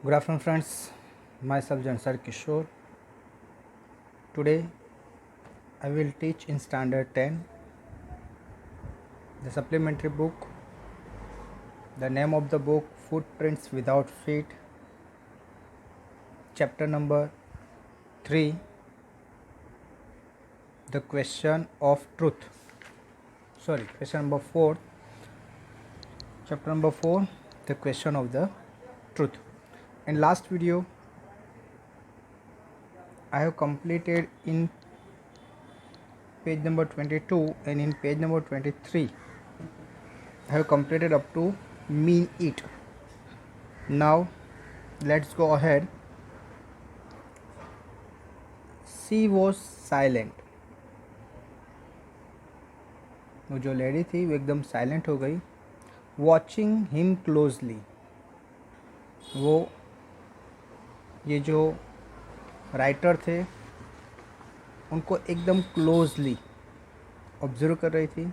Good afternoon, friends. Myself Jansar Kishore. Today I will teach in Standard 10 the supplementary book. The name of the book Footprints Without Feet. Chapter number 3 The Question of Truth. Question number 4. Chapter number 4 The Question of the Truth. In last video I have completed in page number 22 and in page number 23 I have completed up to mean it. Now let's go ahead. She was silent. वो जो lady थी वो एकदम silent हो गई. Watching him closely. वो ये जो राइटर थे उनको एकदम क्लोजली ऑब्जर्व कर रही थी.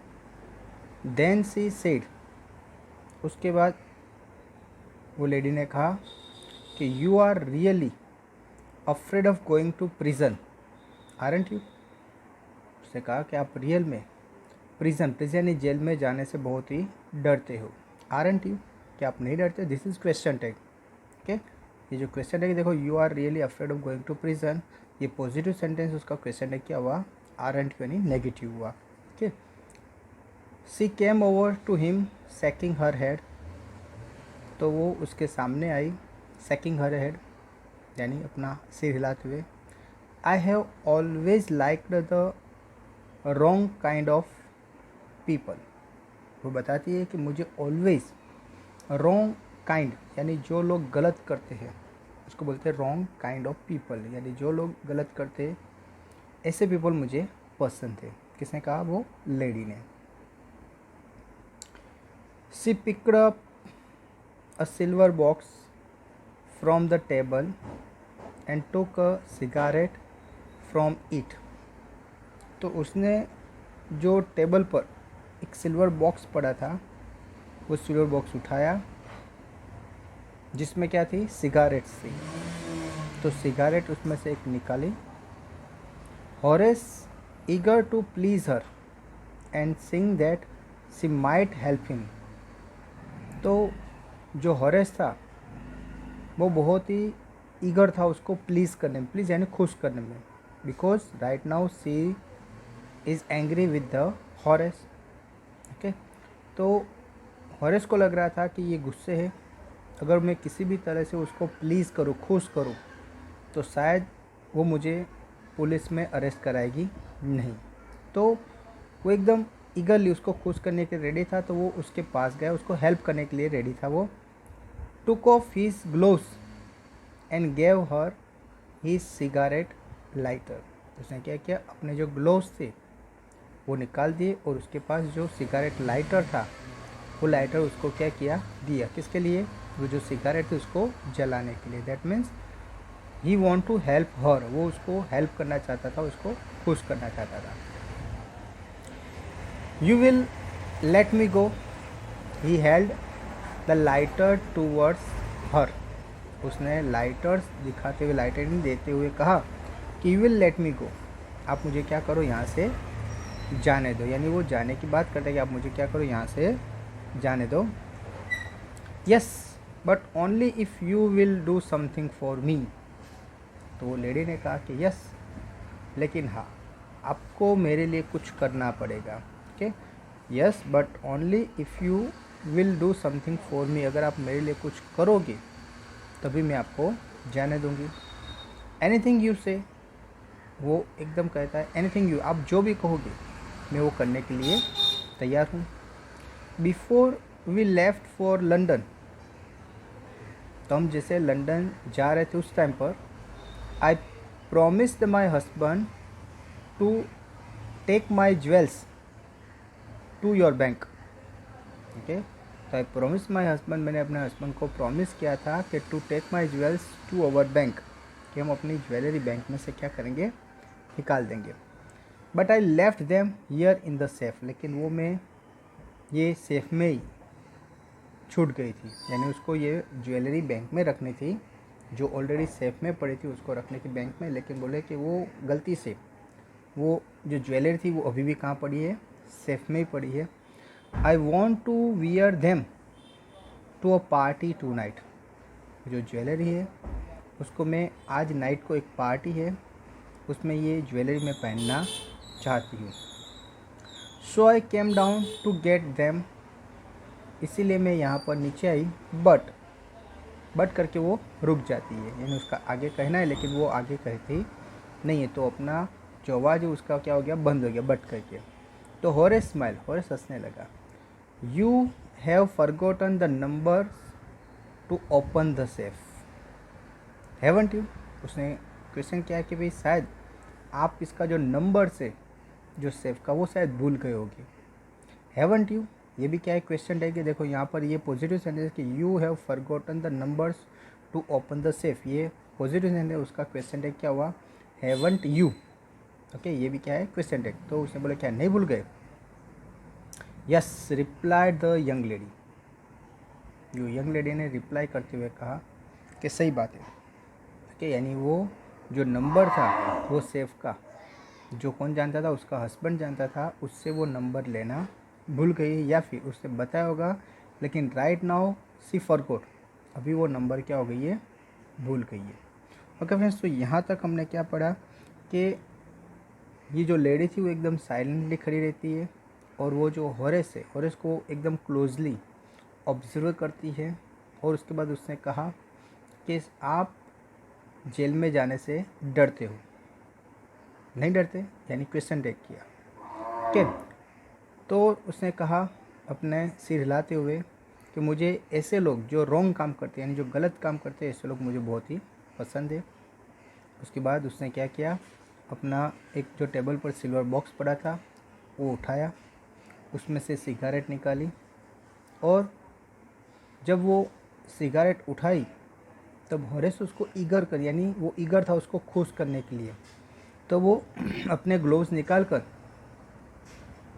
Then she said. उसके बाद वो लेडी ने कहा कि you are really afraid of going to prison aren't you. उसने कहा कि आप रियल में प्रिजन यानी जेल में जाने से बहुत ही डरते हो. आरंट यू, कि आप नहीं डरते. This is question tag. Okay, ये जो क्वेश्चन टैग देखो, you are really afraid of going to prison, ये पॉजिटिव सेंटेंस, उसका क्वेश्चन टैग क्या हुआ? आरंट यू यानी नेगेटिव हुआ. Okay. She came over to him shaking her head. तो वो उसके सामने आई. सेकिंग हर हेड यानी अपना सिर हिलाते हुए. I have always liked the wrong kind of people. वो बताती है कि मुझे ऑलवेज रॉन्ग काइंड यानी जो लोग गलत करते हैं उसको बोलते हैं रॉन्ग काइंड ऑफ पीपल, यानी जो लोग गलत करते हैं ऐसे पीपल मुझे पसंद थे. किसने कहा? वो लेडी ने. She picked up a silver box from the table and took a cigarette from it. तो उसने जो टेबल पर एक सिल्वर बॉक्स पड़ा था वो सिल्वर बॉक्स उठाया जिसमें क्या थी? सिगारेट्स थी. तो सिगारेट उसमें से एक निकाली. Horace eager to please her and sing that she might help him. तो जो हॉरेस था वो बहुत ही ईगर था उसको प्लीज़ करने में. प्लीज़ यानी खुश करने में. Because right now she is angry with the Horace. Okay. तो हॉरेस को लग रहा था कि ये गुस्से है, अगर मैं किसी भी तरह से उसको प्लीज़ करूँ, खुश करूँ, तो शायद वो मुझे पुलिस में अरेस्ट कराएगी नहीं. तो वो एकदम ईगरली उसको खुश करने के रेडी था. तो वो उसके पास गया, उसको हेल्प करने के लिए रेडी था. वो took off his gloves and gave her his cigarette lighter. उसने क्या किया? अपने जो ग्लोव्स थे वो निकाल दिए और उसके पास जो सिगारेट लाइटर था वो लाइटर उसको क्या किया? दिया. किसके लिए? वो जो सिगारेट थी उसको जलाने के लिए. That means he want to help her. वो उसको हेल्प करना चाहता था, उसको खुश करना चाहता था. You will let me go. He held the lighter towards her. उसने लाइटर्स दिखाते हुए, लाइटर नहीं देते हुए कहा कि you will let me go, आप मुझे क्या करो? यहाँ से जाने दो. यानी वो जाने की बात करते हैं कि आप मुझे क्या करो? यहाँ से जाने दो. Yes but only if you will do something for me. तो वो लेडी ने कहा कि यस, लेकिन हाँ, आपको मेरे लिए कुछ करना पड़ेगा. Okay. Yes but only if you will do something for me. अगर आप मेरे लिए कुछ करोगे तभी मैं आपको जाने दूंगी. एनीथिंग यू से. वो एकदम कहता है एनीथिंग यू, आप जो भी कहोगे मैं वो करने के लिए तैयार हूँ. Before we left for London. तो हम जैसे लंदन जा रहे थे उस टाइम पर I promised my husband to take my jewels to your bank. Okay. तो आई प्रोमिस माई हस्बैंड, मैंने अपने हस्बैंड को प्रॉमिस किया था कि to take my jewels to our bank, कि हम अपनी ज्वेलरी बैंक में से क्या करेंगे? निकाल देंगे. But I left them here in the safe. लेकिन वो मैं ये सेफ में ही छूट गई थी. यानी उसको ये ज्वेलरी बैंक में रखनी थी जो ऑलरेडी सेफ में पड़ी थी उसको रखने की बैंक में, लेकिन बोले कि वो गलती से वो जो ज्वेलरी थी वो अभी भी कहाँ पड़ी है, सेफ में ही पड़ी है। I want to wear them to a party tonight. जो ज्वेलरी है उसको मैं आज नाइट को, एक पार्टी है उसमें ये ज्वेलरी मैं पहनना चाहती हूँ। So I came down to get them, इसीलिए मैं यहाँ पर नीचे आई। बट करके वो रुक जाती है, यानी उसका आगे कहना है लेकिन वो आगे कहती नहीं है, तो अपना जो आवाज़ है उसका क्या हो गया, बंद हो गया बट करके। तो होरेस स्माइल, होरेस हंसने लगा। You have forgotten the number two open the safe, haven't you. उसने क्वेश्चन किया कि भाई शायद आप इसका जो नंबर से जो सेफ का वो शायद भूल गए होगी। हैवंट यू, ये भी क्या है, क्वेश्चन टैग है। देखो यहाँ पर ये पॉजिटिव सेंटेंस कि you have forgotten the numbers to open the safe, ये पॉजिटिव सेंटेंस, उसका क्वेश्चन टैग क्या हुआ, हैवंट यू। ओके, ये भी क्या है, क्वेश्चन टैग। तो उसने बोला क्या नहीं भूल गए। Yes replied the young lady, जो यंग लेडी ने रिप्लाई करते हुए कहा कि सही बात है। ओके, यानी वो जो नंबर था वो सेफ का, जो कौन जानता था, उसका हस्बैंड जानता था, उससे वो नंबर लेना भूल गई या फिर उससे बताया होगा, लेकिन राइट नाउ सी फॉरगॉट, अभी वो नंबर क्या हो गई है, भूल गई है। ओके फ्रेंड्स, तो यहाँ तक हमने क्या पढ़ा कि ये जो लेडी थी वो एकदम साइलेंटली खड़ी रहती है और वो जो होरेस है, होरेस को एकदम क्लोजली ऑब्जर्व करती है। और उसके बाद उसने कहा कि आप जेल में जाने से डरते हो, नहीं डरते, यानी क्वेश्चन टैग किया। ठीक है, तो उसने कहा अपने सिर हिलाते हुए कि मुझे ऐसे लोग जो रॉन्ग काम करते हैं, यानी जो गलत काम करते हैं, ऐसे लोग मुझे बहुत ही पसंद है। उसके बाद उसने क्या किया, अपना एक जो टेबल पर सिल्वर बॉक्स पड़ा था वो उठाया, उसमें से सिगारेट निकाली, और जब वो सिगारेट उठाई तब होरेस उसको ईगर कर, यानी वो ईगर था उसको खुश करने के लिए, तो वो अपने ग्लोव्स निकाल कर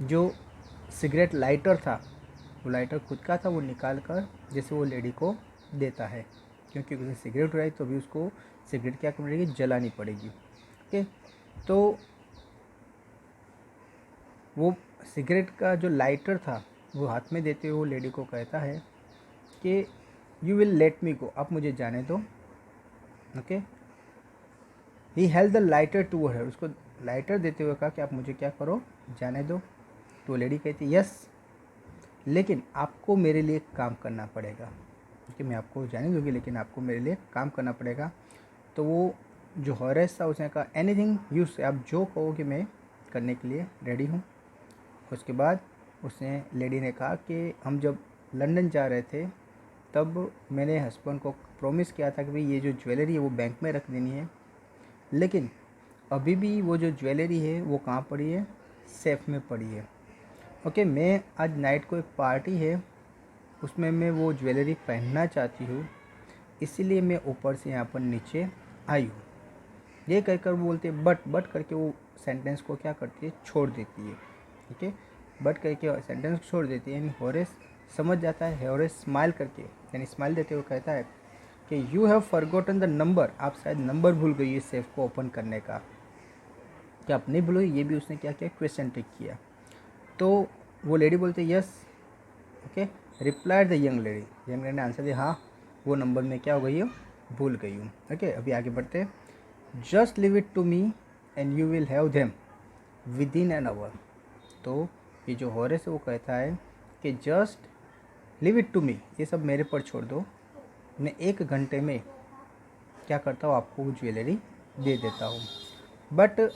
जो सिगरेट लाइटर था, वो लाइटर खुद का था, वो निकाल कर जैसे वो लेडी को देता है, क्योंकि उसने सिगरेट उठाई तो अभी उसको सिगरेट क्या करनी पड़ेगी, जलानी पड़ेगी। ओके, तो वो सिगरेट का जो लाइटर था वो हाथ में देते हुए वो लेडी को कहता है कि you will let me go, आप मुझे जाने दो। Okay, he held the lighter to her, उसको लाइटर देते हुए कहा कि आप मुझे क्या करो, जाने दो। तो लेडी कहती यस, लेकिन आपको मेरे लिए काम करना पड़ेगा, क्योंकि मैं आपको जाने दूँगी लेकिन आपको मेरे लिए काम करना पड़ेगा। तो वो जो हॉरेस था उसने कहा एनीथिंग यू से, आप जो कहोगे मैं करने के लिए रेडी हूँ। उसके बाद उसने लेडी ने कहा कि हम जब लंदन जा रहे थे तब मैंने हस्बैंड को प्रॉमिस किया था कि भाई ये जो ज्वेलरी है वो बैंक में रख देनी है, लेकिन अभी भी वो जो ज्वेलरी है वो कहाँ पड़ी है, सेफ में पड़ी है। ओके, मैं आज नाइट को एक पार्टी है उसमें मैं वो ज्वेलरी पहनना चाहती हूँ, इसीलिए मैं ऊपर से यहाँ पर नीचे आई हूँ। ये कहकर वो बोलते बट करके वो सेंटेंस को क्या करती है, छोड़ देती है। ठीक है, बट करके सेंटेंस को छोड़ देती है, यानी होरेस समझ जाता है। होरेस स्माइल करके, यानी स्माइल देते हुए कहता है कि you have forgotten the number, आप शायद नंबर भूल गई है सेफ को ओपन करने का। क्या आप नहीं भूलोगे, ये भी उसने क्या किया, क्वेश्चन टिक किया। तो वो लेडी बोलते yes. Okay, replied the young lady, young lady ने आंसर दिया हाँ वो नंबर में क्या हो गई हो, भूल गई हूँ। ओके, अभी आगे बढ़ते हैं। Just leave it to me and you will have them within an hour. तो ये जो होरेस है वो कहता है कि just leave it to me, ये सब मेरे पर छोड़ दो, मैं 1 घंटे में क्या करता हूँ, आपको वो ज्वेलरी दे देता हूँ। But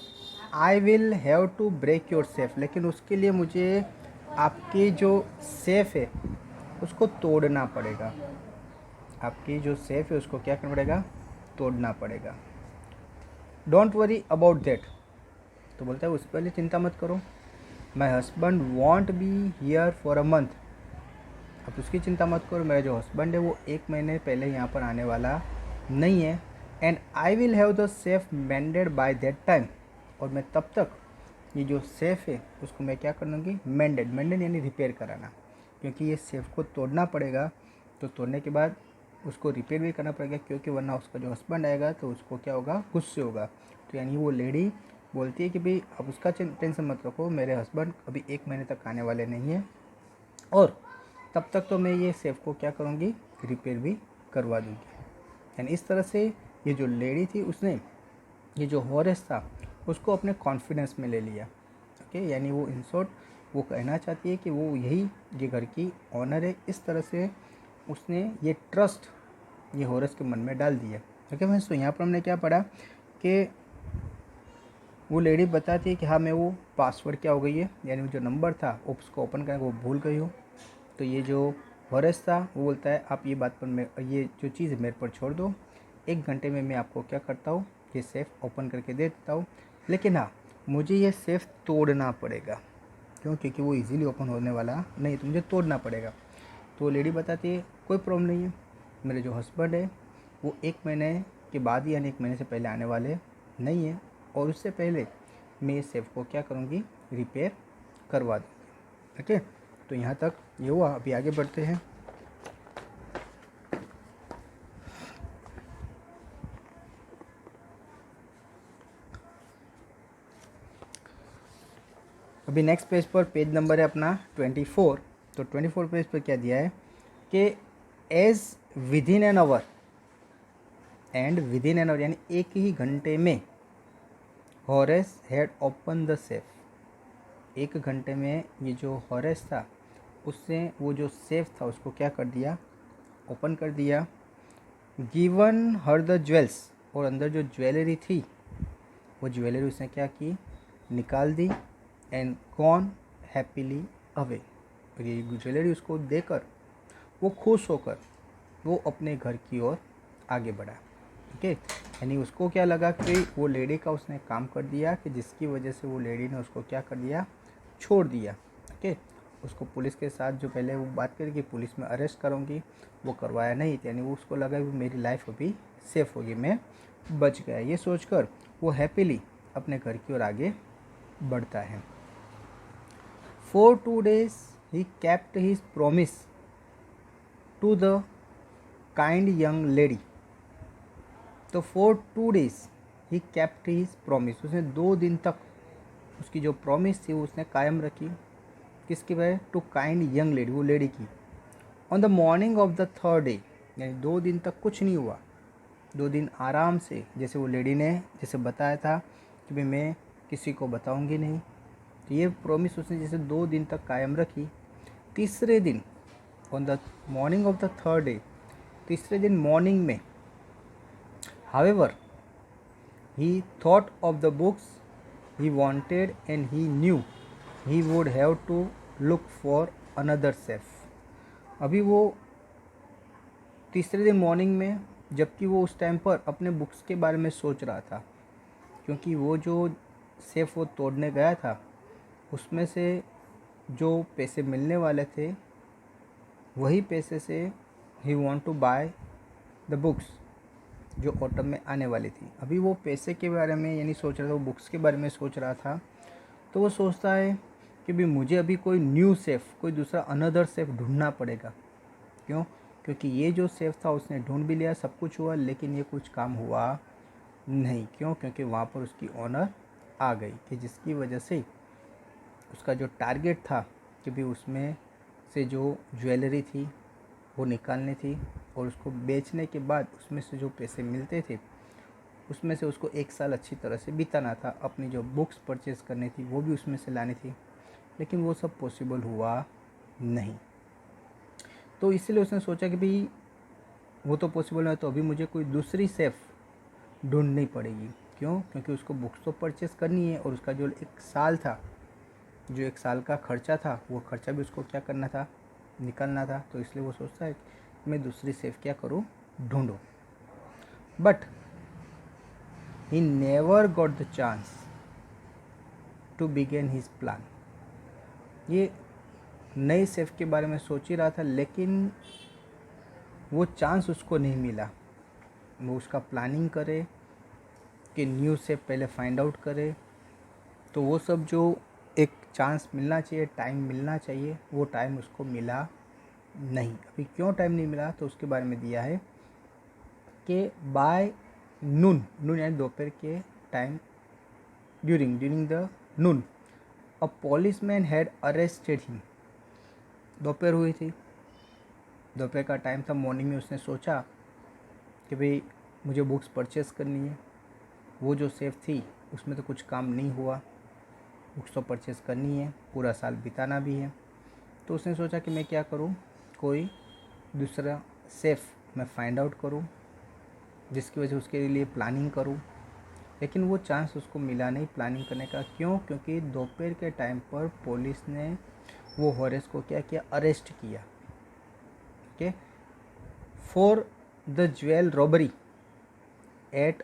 I will have to break your safe, लेकिन उसके लिए मुझे आपकी जो सेफ है उसको तोड़ना पड़ेगा। आपकी जो सेफ है उसको क्या करना पड़ेगा, तोड़ना पड़ेगा। डोंट वरी अबाउट दैट, तो बोलता है उस पर चिंता मत करो। My husband want be here for a month, आप उसकी चिंता मत करो, मेरा जो हस्बैंड है वो 1 महीने पहले यहाँ पर आने वाला नहीं है। And I will have the safe मेंडेड by that time, और मैं तब तक ये जो सेफ़ है उसको मैं क्या कर लूँगी, मेंडेड यानी रिपेयर कराना, क्योंकि ये सेफ़ को तोड़ना पड़ेगा। तो तोड़ने के बाद उसको रिपेयर भी करना पड़ेगा, क्योंकि वरना उसका जो हस्बैंड आएगा तो उसको क्या होगा, गुस्से होगा। तो यानी वो लेडी बोलती है कि भाई अब उसका टेंशन मत रखो, मेरे हस्बैंड अभी 1 महीने तक आने वाले नहीं हैं, और तब तक तो मैं ये सेफ को क्या करूँगी, रिपेयर भी करवा दूँगी। यानी इस तरह से ये जो लेडी थी उसने ये जो हॉरेस था उसको अपने कॉन्फिडेंस में ले लिया। ओके, यानी वो इन शॉर्ट वो कहना चाहती है कि वो यही ये घर की ऑनर है। इस तरह से उसने ये ट्रस्ट ये हॉरेस के मन में डाल दिया। ओके फ्रेंड्स, तो यहाँ पर हमने क्या पढ़ा कि वो लेडी बताती है कि हाँ मैं वो पासवर्ड क्या हो गई है, यानी वो जो नंबर था उसको ओपन करके वो भूल गई हो। तो ये जो हॉरेस था वो बोलता है आप ये बात पर ये जो चीज़ है मेरे पर छोड़ दो, 1 घंटे में मैं आपको क्या करता हूँ, ये सेफ़ ओपन करके दे देता हूँ, लेकिन हाँ मुझे ये सेफ़ तोड़ना पड़ेगा। क्यों? क्योंकि वो इजीली ओपन होने वाला नहीं, तो मुझे तोड़ना पड़ेगा। तो लेडी बताती है कोई प्रॉब्लम नहीं है, मेरे जो हस्बैंड है वो 1 महीने के बाद ही, यानी 1 महीने से पहले आने वाले नहीं है, और उससे पहले मैं इस सेफ़ को क्या करूँगी, रिपेयर करवा दूँगी। ओके, तो यहाँ तक ये हुआ। अभी आगे बढ़ते हैं। अभी नेक्स्ट पेज पर पेज नंबर है अपना 24। तो 24 पेज पर क्या दिया है कि as within an hour and within an hour, यानी 1 ही घंटे में Horace had open the safe. 1 घंटे में ये जो हॉरेस था उसने वो जो सेफ था उसको क्या कर दिया, ओपन कर दिया। गिवन हर द ज्वेल्स, और अंदर जो ज्वेलरी थी वो ज्वेलरी उसने क्या की, निकाल दी। एंड गॉन हैप्पीली अवे, और ये ज्वेलरी उसको देकर वो खुश होकर वो अपने घर की ओर आगे बढ़ा। ओके, यानी उसको क्या लगा कि वो लेडी का उसने काम कर दिया कि जिसकी वजह से वो लेडी ने उसको क्या कर दिया, छोड़ दिया। ओके, उसको पुलिस के साथ जो पहले वो बात करी कि पुलिस में अरेस्ट करूँगी, वो करवाया नहीं, यानी वो उसको लगा कि मेरी लाइफ अभी सेफ़ होगी, मैं बच गया। ये सोचकर वो हैप्पीली अपने घर की ओर आगे बढ़ता है। For 2 days he kept his promise to the kind young lady. तो for 2 days he kept his promise, उसने 2 दिन तक उसकी जो प्रॉमिस थी वो उसने कायम रखी। किसकी वजह, टू काइंड यंग लेडी, वो लेडी की। On the morning of the 3rd day, यानी 2 दिन तक कुछ नहीं हुआ, 2 दिन आराम से, जैसे वो लेडी ने जैसे बताया था कि भाई मैं किसी को बताऊंगी नहीं, तो ये प्रॉमिस उसने जैसे 2 दिन तक कायम रखी। तीसरे दिन on the morning of the 3rd day, तीसरे दिन मॉर्निंग में, however he thought of the books he wanted and he knew he would have to look for another safe. अभी वो तीसरे दिन मॉर्निंग में, जबकि वो उस टाइम पर अपने बुक्स के बारे में सोच रहा था, क्योंकि वो जो सेफ वो तोड़ने गया था उसमें से जो पैसे मिलने वाले थे वही पैसे से he want to buy the books जो ऑटम में आने वाली थी। अभी वो पैसे के बारे में यानी सोच रहा था, वो बुक्स के बारे में सोच रहा था। तो वो सोचता है कि भी मुझे अभी कोई न्यू सेफ़, कोई दूसरा अनदर सेफ़ ढूंढना पड़ेगा। क्यों? क्योंकि ये जो सेफ़ था उसने ढूंढ भी लिया, सब कुछ हुआ, लेकिन ये कुछ काम हुआ नहीं। क्यों? क्योंकि वहाँ पर उसकी ऑनर आ गई, कि जिसकी वजह से उसका जो टारगेट था कि भी उसमें से जो ज्वेलरी थी वो निकालनी थी, और उसको बेचने के बाद उसमें से जो पैसे मिलते थे उसमें से उसको 1 साल अच्छी तरह से बिताना था। अपनी जो बुक्स परचेज़ करनी थी वो भी उसमें से लानी थी, लेकिन वो सब पॉसिबल हुआ नहीं। तो इसलिए उसने सोचा कि भाई वो तो पॉसिबल है, तो अभी मुझे कोई दूसरी सेफ़ ढूंढनी पड़ेगी। क्यों? क्योंकि उसको बुक्स तो परचेज़ करनी है, और उसका जो 1 साल था, जो 1 साल का खर्चा था, वो खर्चा भी उसको क्या करना था, निकालना था। तो इसलिए वो सोचता है मैं दूसरी सेफ़ क्या करूँ, ढूंढूँ। But he never got the chance to begin his plan. ये नई सेफ़ के बारे में सोच ही रहा था, लेकिन वो चांस उसको नहीं मिला। वो उसका प्लानिंग करे कि न्यू सेफ़ पहले फाइंड आउट करे, तो वो सब जो एक चांस मिलना चाहिए, टाइम मिलना चाहिए, वो टाइम उसको मिला नहीं। अभी क्यों टाइम नहीं मिला, तो उसके बारे में दिया है कि बाय नून, नून यानी दोपहर के time, during the noon a policeman had arrested him. दोपहर हुई थी, दोपहर का टाइम था, मॉर्निंग में उसने सोचा कि भाई मुझे बुक्स परचेस करनी है, वो जो सेफ थी उसमें तो कुछ काम नहीं हुआ, बुक्स तो परचेस करनी है, पूरा साल बिताना भी है। तो उसने सोचा कि मैं क्या करूं, कोई दूसरा सेफ मैं फाइंड आउट करूं, जिसकी वजह से उसके लिए प्लानिंग करूं। लेकिन वो चांस उसको मिला नहीं प्लानिंग करने का। क्यों? क्योंकि दोपहर के टाइम पर पुलिस ने वो हॉरेस को क्या किया, अरेस्ट किया। Okay, for the jewel robbery at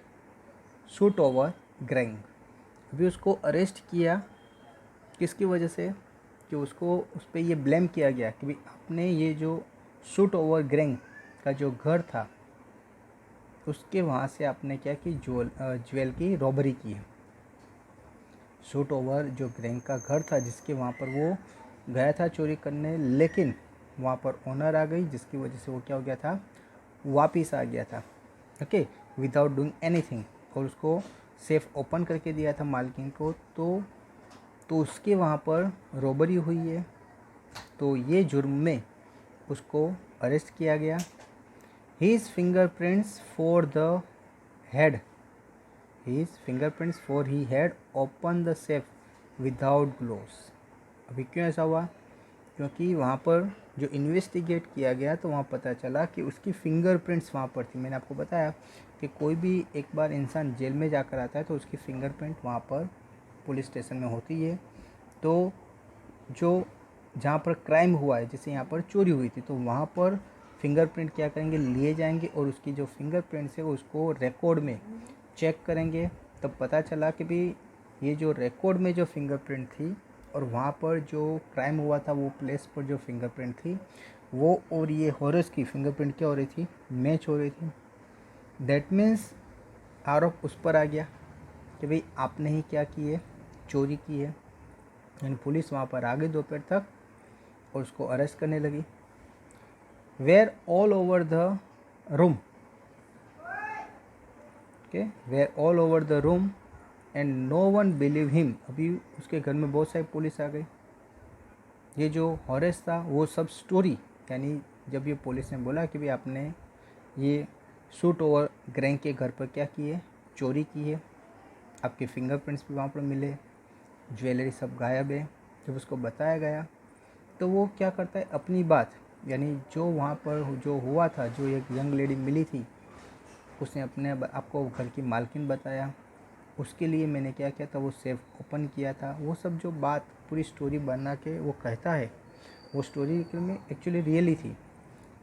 shoot over grange. अभी उसको अरेस्ट किया किसकी वजह से, कि उसको उस पर ये ब्लेम किया गया कि भाई आपने ये जो शूट ओवर ग्रैंग का जो घर था उसके वहाँ से आपने क्या की, ज्वेल की रॉबरी की है। शूट ओवर जो ग्रैंग का घर था जिसके वहाँ पर वो गया था चोरी करने, लेकिन वहाँ पर ओनर आ गई जिसकी वजह से वो क्या हो गया था, वापिस आ गया था। ओके, विदाउट डूइंग एनीथिंग, और उसको सेफ ओपन करके दिया था मालकिन को। तो उसके वहाँ पर रॉबरी हुई है, तो ये जुर्म में उसको अरेस्ट किया गया। His fingerprints for the head, his fingerprints for he had open the safe without gloves. अभी क्यों ऐसा हुआ? क्योंकि वहाँ पर जो इन्वेस्टिगेट किया गया तो वहाँ पता चला कि उसकी फिंगरप्रिंट्स वहाँ पर थी। मैंने आपको बताया कि कोई भी एक बार इंसान जेल में जाकर आता है तो उसकी फिंगरप्रिंट वहाँ पर पुलिस स्टेशन में होती है। तो जो जहाँ पर क्राइम हुआ है, जैसे यहाँ पर चोरी हुई थी, तो वहाँ पर फिंगरप्रिंट क्या करेंगे, लिए जाएंगे और उसकी जो फिंगरप्रिंट्स है उसको रिकॉर्ड में चेक करेंगे। तब पता चला कि भाई ये जो रिकॉर्ड में जो फिंगरप्रिंट थी और वहाँ पर जो क्राइम हुआ था वो प्लेस पर जो फिंगरप्रिंट थी वो और ये हॉरेस की फिंगरप्रिंट क्या हो रही थी, मैच हो रही थी। दैट मीन्स आरोप उस पर आ गया कि भाई आपने ही क्या की है, चोरी की है। यानी पुलिस वहाँ पर आ गई दोपहर तक और उसको अरेस्ट करने लगी। Were all over the room, okay, were all over the room and no one believe him. अभी उसके घर में बहुत सारी पुलिस आ गई। ये जो हॉरेस था वो सब स्टोरी, यानी जब ये पुलिस ने बोला कि भाई आपने ये शूट ओवर ग्रैंग के घर पर क्या की है, चोरी की है, आपके फिंगरप्रिंट्स भी वहाँ पर मिले, ज्वेलरी सब गायब है। जब उसको बताया गया तो वो क्या करता है, अपनी बात, यानी जो वहाँ पर जो हुआ था, जो एक यंग लेडी मिली थी उसने अपने आपको घर की मालकिन बताया, उसके लिए मैंने क्या किया था, वो सेफ ओपन किया था। वो सब जो बात पूरी स्टोरी बना के वो कहता है, वो स्टोरी में एक्चुअली रियली थी,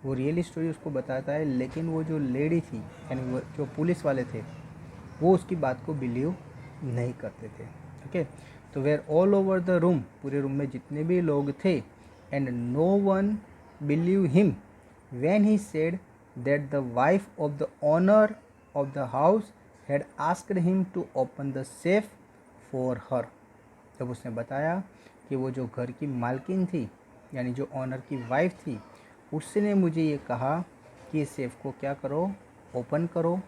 वो रियली स्टोरी उसको बताता है। लेकिन वो जो लेडी थी, यानी वो जो पुलिस वाले थे, वो उसकी बात को बिलीव नहीं करते थे। ओके, तो were all over the room, पूरे रूम में जितने भी लोग थे, and no one believe him when he said that the wife of the owner of the house had asked him to open the safe for her. जब उसने बताया कि वो जो घर की मालकिन थी, यानी जो ऑनर की वाइफ थी, उसने मुझे ये कहा कि सेफ को क्या करो, ओपन करो,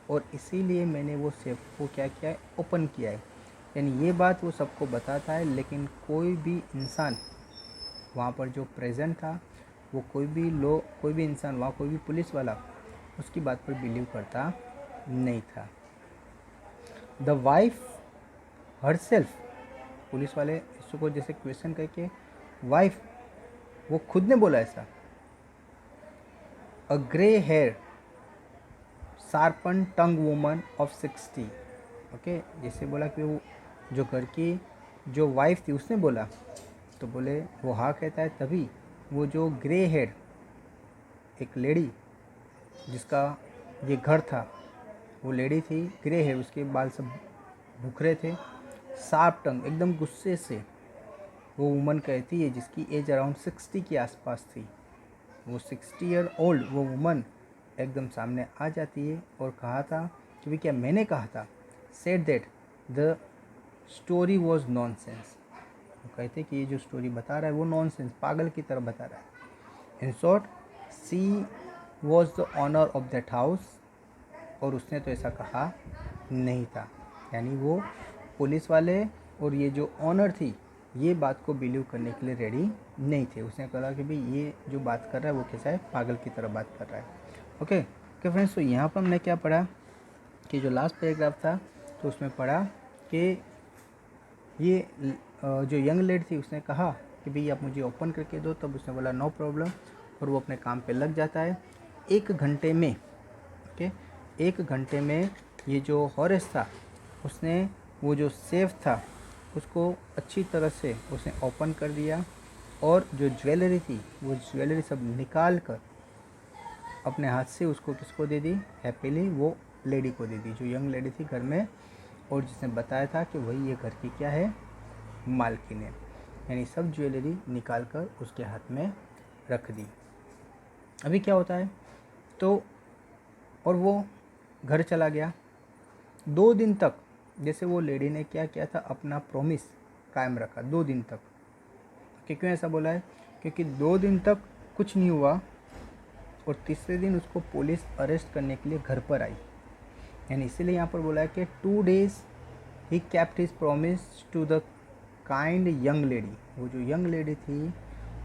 और इसीलिए मैंने वो सेफ को क्या किया है, ओपन किया है। यानी ये बात वो सबको बताता है, लेकिन कोई भी इंसान वहाँ पर जो प्रेजेंट था, वो कोई भी इंसान वहाँ, कोई भी पुलिस वाला उसकी बात पर बिलीव करता नहीं था। द वाइफ हरसेल्फ, पुलिस वाले इसको जैसे क्वेश्चन करके, वाइफ वो खुद ने बोला ऐसा, a grey hair sharpen tongue woman of 60। Okay, जैसे बोला कि वो जो घर की जो वाइफ थी उसने बोला, तो बोले वो हाँ कहता है। तभी वो जो ग्रे हेयर एक लेडी जिसका ये घर था, वो लेडी थी ग्रे हेयर, उसके बाल सब भुखरे थे, शार्प टंग, एकदम गुस्से से वो वुमन कहती है जिसकी एज अराउंड 60 के आसपास थी, वो 60 ईयर ओल्ड वो वुमन एकदम सामने आ जाती है और कहा था कि भी क्या मैंने कहा था, said that the story was nonsense. वो कहते कि ये जो स्टोरी बता रहा है वो नॉनसेंस, पागल की तरह बता रहा है। In short, she was the owner of that house और उसने तो ऐसा कहा नहीं था। यानी वो पुलिस वाले और ये जो ऑनर थी ये बात को बिलीव करने के लिए रेडी नहीं थे। उसने कहा कि भाई ये जो बात कर रहा है वो कैसा है, पागल की तरह बात कर रहा है। ओके फ्रेंड्स, तो यहाँ पर हमने क्या पढ़ा कि जो लास्ट पैराग्राफ था तो उसमें पढ़ा कि ये जो यंग लेडी थी उसने कहा कि भाई आप मुझे ओपन करके दो, तब उसने बोला नो प्रॉब्लम, और वो अपने काम पे लग जाता है। 1 घंटे में, ओके, 1 घंटे में ये जो हॉरेस था उसने वो जो सेफ था उसको अच्छी तरह से उसने ओपन कर दिया, और जो ज्वेलरी थी वो ज्वेलरी सब निकाल कर अपने हाथ से उसको किसको दे दी, हैप्पीली वो लेडी को दे दी, जो यंग लेडी थी घर में और जिसने बताया था कि वही ये घर की क्या है, मालकिन है। यानी सब ज्वेलरी निकाल कर उसके हाथ में रख दी। अभी क्या होता है तो, और वो घर चला गया। 2 दिन तक जैसे वो लेडी ने क्या किया था, अपना प्रॉमिस कायम रखा 2 दिन तक। क्यों ऐसा बोला है, क्योंकि 2 दिन तक कुछ नहीं हुआ और तीसरे दिन उसको पुलिस अरेस्ट करने के लिए घर पर आई। यानी इसीलिए यहाँ पर बोला है कि 2 days he kept his promise to the kind young lady. वो जो यंग लेडी थी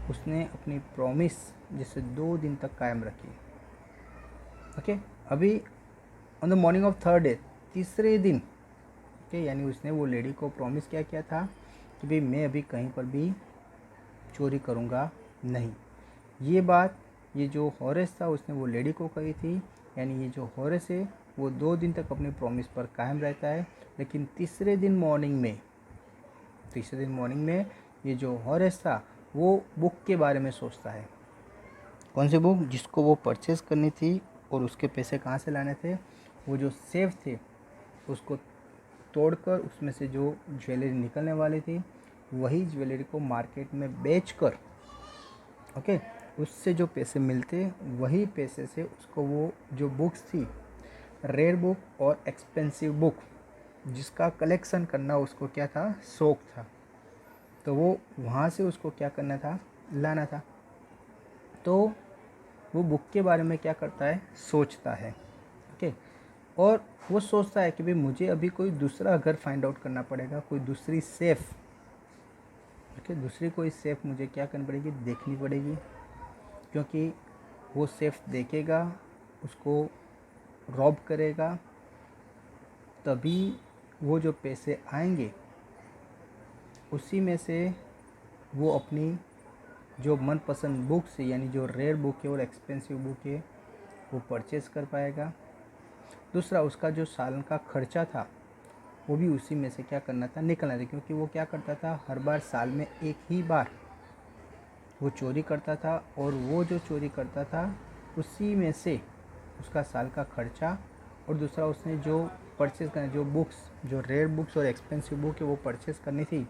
उसने अपनी प्रॉमिस जैसे 2 दिन तक कायम रखी। ओके, अभी on the morning of 3rd day, तीसरे दिन, ओके, यानी उसने वो लेडी को प्रॉमिस क्या किया था कि भाई मैं अभी कहीं पर भी चोरी करूँगा नहीं। ये बात ये जो हॉरेस था उसने वो लेडी को कही थी। यानी ये जो हॉरेस है वो 2 दिन तक अपने प्रॉमिस पर कायम रहता है, लेकिन तीसरे दिन मॉर्निंग में ये जो हॉरेस था वो बुक के बारे में सोचता है। कौन सी बुक, जिसको वो परचेज़ करनी थी और उसके पैसे कहाँ से लाने थे। वो जो सेफ थे उसको तोड़कर उसमें से जो ज्वेलरी निकलने वाली थी वही ज्वेलरी को मार्केट में बेचकर, ओके, उससे जो पैसे मिलते वही पैसे से उसको वो जो बुक्स थी, रेयर बुक और एक्सपेंसिव बुक जिसका कलेक्शन करना उसको क्या था, शौक था, तो वो वहाँ से उसको क्या करना था, लाना था। तो वो बुक के बारे में क्या करता है, सोचता है। ओके, और वो सोचता है कि भाई मुझे अभी कोई दूसरा घर फाइंड आउट करना पड़ेगा, कोई दूसरी सेफ, ओके, दूसरी कोई सेफ मुझे क्या करनी पड़ेगी, देखनी पड़ेगी, क्योंकि वो सेफ देखेगा, उसको रॉब करेगा, तभी वो जो पैसे आएंगे उसी में से वो अपनी जो मनपसंद बुक्स है, यानी जो रेयर बुक है और एक्सपेंसिव बुक है, वो परचेज़ कर पाएगा। दूसरा, उसका जो साल का खर्चा था वो भी उसी में से क्या करना था, निकलना था, क्योंकि वो क्या करता था, हर बार साल में एक ही बार वो चोरी करता था, और वो जो चोरी करता था उसी में से उसका साल का खर्चा, और दूसरा उसने जो परचेज़ करना, जो बुक्स, जो रेयर बुक्स और एक्सपेंसिव बुक है वो परचेज़ करनी थी,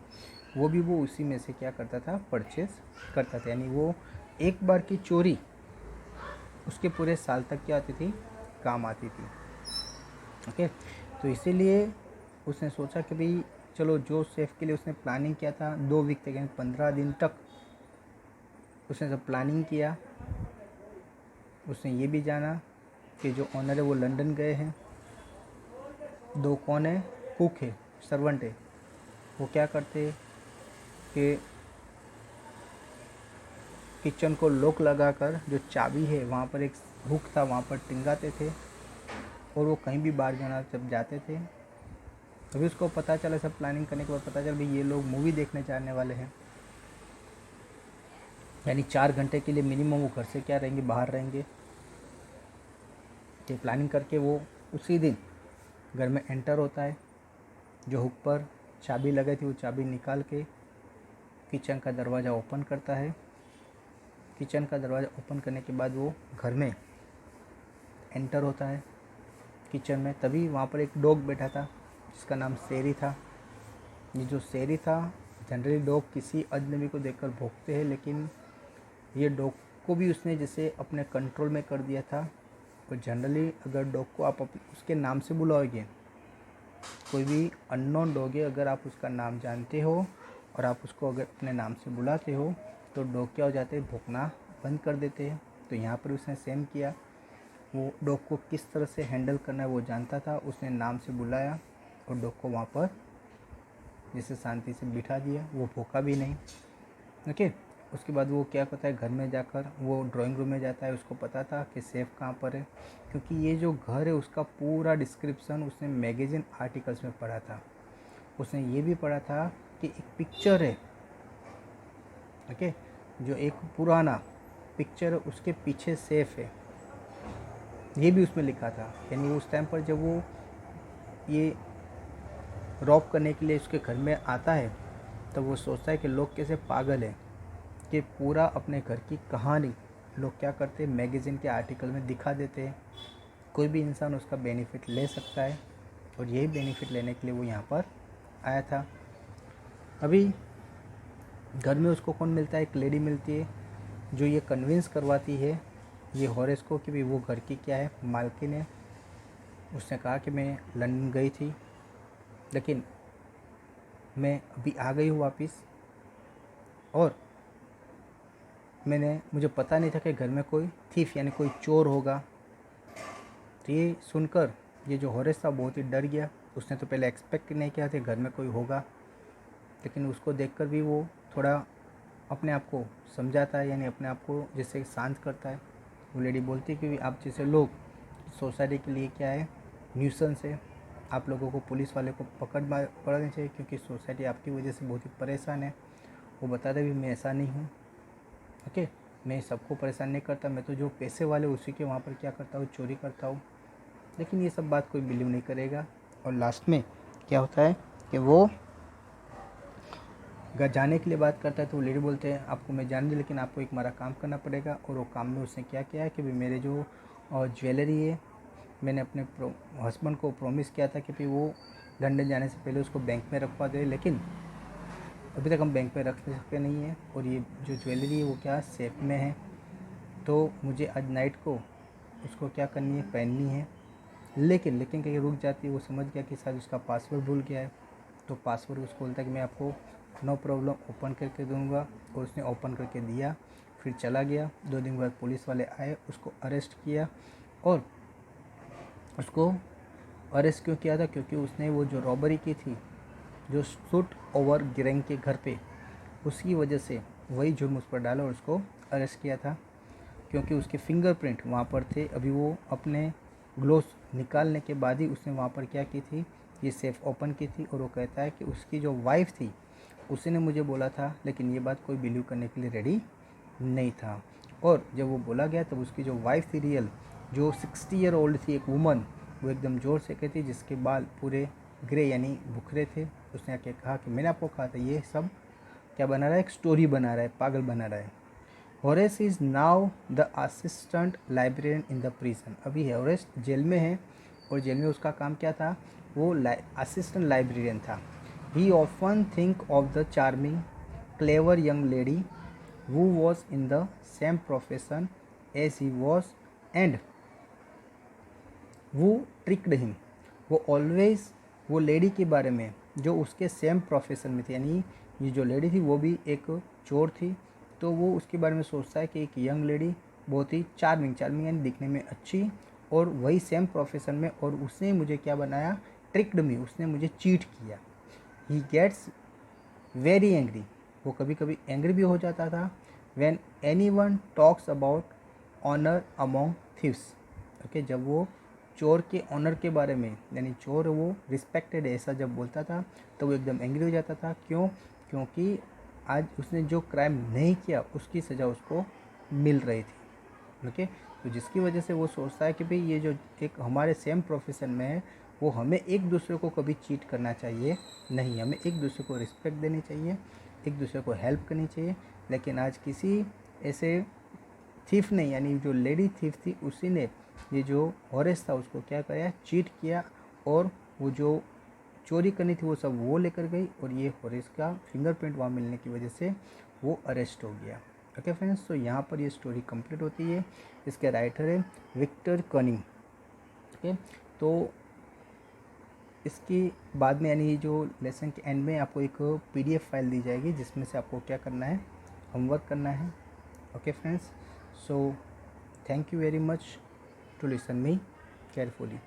वो भी वो उसी में से क्या करता था, परचेज़ करता था। यानी वो एक बार की चोरी उसके पूरे साल तक क्या आती थी, काम आती थी। ओके, तो इसीलिए उसने सोचा कि भाई चलो, जो सेफ के लिए उसने प्लानिंग किया था 2 वीक तक, यानी 15 दिन तक उसने सब प्लानिंग किया। उसने ये भी जाना कि जो ऑनर है वो लंदन गए हैं, 2 कौन है, कुक है, सर्वेंट है, वो क्या करते कि किचन को लॉक लगाकर जो चाबी है वहाँ पर एक हुक था वहाँ पर टिंगाते थे, और वो कहीं भी बाहर जाना जब जाते थे। अभी उसको पता चला, सब प्लानिंग करने के बाद पता चला भाई ये लोग मूवी देखने जाने वाले हैं, यानी 4 घंटे के लिए मिनिमम वो घर से क्या रहेंगे, बाहर रहेंगे। ये प्लानिंग करके वो उसी दिन घर में एंटर होता है, जो हुक पर चाबी लगी थी वो चाबी निकाल के किचन का दरवाज़ा ओपन करता है। किचन का दरवाज़ा ओपन करने के बाद वो घर में एंटर होता है किचन में। तभी वहाँ पर एक डॉग बैठा था जिसका नाम शेरी था। ये जो शेरी था, जनरली डॉग किसी अजनबी को देखकर भौंकते हैं, लेकिन ये डॉग को भी उसने जैसे अपने कंट्रोल में कर दिया था। और जनरली अगर डॉग को आप उसके नाम से बुलाओगे, कोई भी अननोन डॉग है, अगर आप उसका नाम जानते हो और आप उसको अगर अपने नाम से बुलाते हो तो डॉग क्या हो जाते हैं, भौंकना बंद कर देते हैं। तो यहाँ पर उसने सेम किया, वो डॉग को किस तरह से हैंडल करना है वो जानता था। उसने नाम से बुलाया और डॉग को वहाँ पर जैसे शांति से बिठा दिया, वो भूखा भी नहीं। ओके, उसके बाद वो क्या करता है, घर में जाकर वो ड्राइंग रूम में जाता है। उसको पता था कि सेफ़ कहाँ पर है, क्योंकि ये जो घर है उसका पूरा डिस्क्रिप्शन उसने मैगज़ीन आर्टिकल्स में पढ़ा था। उसने ये भी पढ़ा था कि एक पिक्चर है, ओके, जो एक पुराना पिक्चर है उसके पीछे सेफ़ है, ये भी उसमें लिखा था। यानी उस टाइम पर जब वो ये रॉब करने के लिए उसके घर में आता है तब वो सोचता है कि लोग कैसे पागल हैं कि पूरा अपने घर की कहानी लोग क्या करते हैं, मैगज़ीन के आर्टिकल में दिखा देते हैं। कोई भी इंसान उसका बेनिफिट ले सकता है और यही बेनिफिट लेने के लिए वो यहाँ पर आया था। अभी घर में उसको कौन मिलता है, एक लेडी मिलती है जो ये कन्विंस करवाती है ये हॉरेस को कि भाई वो घर की क्या है, मालकिन है। उसने कहा कि मैं लंदन गई थी लेकिन मैं अभी आ गई हूँ वापस, और मुझे पता नहीं था कि घर में कोई थीफ यानी कोई चोर होगा। तो ये सुनकर ये जो हॉरेस था बहुत ही डर गया। उसने तो पहले एक्सपेक्ट नहीं किया था घर में कोई होगा, लेकिन उसको देखकर भी वो थोड़ा अपने आप को समझाता है, यानी अपने आप को जैसे शांत करता है। वो लेडी बोलती है कि आप जैसे लोग सोसाइटी के लिए क्या है, न्यूसेंस है। आप लोगों को पुलिस वाले को पकड़नी चाहिए क्योंकि सोसाइटी आपकी वजह से बहुत ही परेशान है। वो बताता भी मैं ऐसा नहीं हूँ, ओके, मैं सबको परेशान नहीं करता, मैं तो जो पैसे वाले उसी के वहाँ पर क्या करता हूँ, चोरी करता हूँ। लेकिन ये सब बात कोई बिलीव नहीं करेगा। और लास्ट में क्या होता है कि वो घर जाने के लिए बात करता है तो वो लेडी बोलते हैं आपको मैं जान दूँ लेकिन आपको एक हमारा काम करना पड़ेगा। और वो काम में उसने क्या किया है कि भाई मेरे जो ज्वेलरी है मैंने अपने हस्बैंड को प्रॉमिस किया था कि भाई वो लंदन जाने से पहले उसको बैंक में रखवा दे, लेकिन अभी तक हम बैंक में रख सकते नहीं हैं। और ये जो ज्वेलरी है वो क्या सेफ में है, तो मुझे आज नाइट को उसको क्या करनी है, पहननी है। लेकिन कहीं रुक जाती है। वो समझ गया कि शायद उसका पासवर्ड भूल गया है, तो पासवर्ड उसको बोलता है कि मैं आपको नो प्रॉब्लम ओपन करके दूंगा। और उसने ओपन करके दिया, फिर चला गया। 2 दिन बाद पुलिस वाले आए, उसको अरेस्ट किया। और उसको अरेस्ट क्यों किया था, क्योंकि उसने वो जो रॉबरी की थी जो शूट ओवर गिरेंग के घर पे, उसकी वजह से वही जुर्म उस पर डाला और उसको अरेस्ट किया था। क्योंकि उसके फिंगरप्रिंट वहाँ पर थे। अभी वो अपने ग्लोव्स निकालने के बाद ही उसने वहाँ पर क्या की थी, ये सेफ़ ओपन की थी। और वो कहता है कि उसकी जो वाइफ थी उसी ने मुझे बोला था, लेकिन ये बात कोई बिलीव करने के लिए रेडी नहीं था। और जब वो बोला गया तब उसकी जो वाइफ थी रियल, जो 60 ईयर ओल्ड थी, एक वुमन, वो एकदम जोर से कहती जिसके बाल पूरे ग्रे यानी बुखरे थे। उसने आके कहा कि मैंने आपको कहा था ये सब क्या बना रहा है, एक स्टोरी बना रहा है, पागल बना रहा है। Horace is now the assistant librarian in the prison. अभी हॉरेस जेल में है और जेल में उसका काम क्या था, वो असिस्टेंट लाइब्रेरियन था। ही often think of the charming clever young lady who was in the same profession as he was and who tricked him। वो ऑलवेज वो लेडी के बारे में जो उसके सेम प्रोफेशन में थी, यानी ये जो लेडी थी वो भी एक चोर थी, तो वो उसके बारे में सोचता है कि एक यंग लेडी बहुत ही चार्मिंग यानी दिखने में अच्छी और वही सेम प्रोफेशन में, और उसने मुझे क्या बनाया, ट्रिक्ड मी, उसने मुझे चीट किया। ही गेट्स वेरी एंग्री, वो कभी कभी एंग्री भी हो जाता था। When anyone talks about honour among thieves, okay, जब वो चोर के ऑनर के बारे में, यानी चोर वो रिस्पेक्टेड ऐसा जब बोलता था तो वो एकदम एंग्री हो जाता था। क्यों, क्योंकि आज उसने जो क्राइम नहीं किया उसकी सज़ा उसको मिल रही थी, ओके। तो जिसकी वजह से वो सोचता है कि भाई ये जो एक हमारे सेम प्रोफेशन में है वो हमें एक दूसरे को कभी चीट करना चाहिए नहीं, हमें एक दूसरे को रिस्पेक्ट देनी चाहिए, एक दूसरे को हेल्प करनी चाहिए। लेकिन आज किसी ऐसे थीफ ने, यानी जो लेडी थीफ थी उसी ने ये जो हॉरेस था उसको क्या किया, चीट किया, और वो जो चोरी करनी थी वो सब वो लेकर गई, और ये हॉरेस का फिंगरप्रिंट वहाँ मिलने की वजह से वो अरेस्ट हो गया। ओके फ्रेंड्स, तो यहाँ पर ये स्टोरी कंप्लीट होती है। इसके राइटर है विक्टर कनिंग, ओके। तो इसके बाद में, यानी जो लेसन के एंड में आपको एक PDF फाइल दी जाएगी जिसमें से आपको क्या करना है, होमवर्क करना है। Okay friends, so thank you very much to listen me carefully.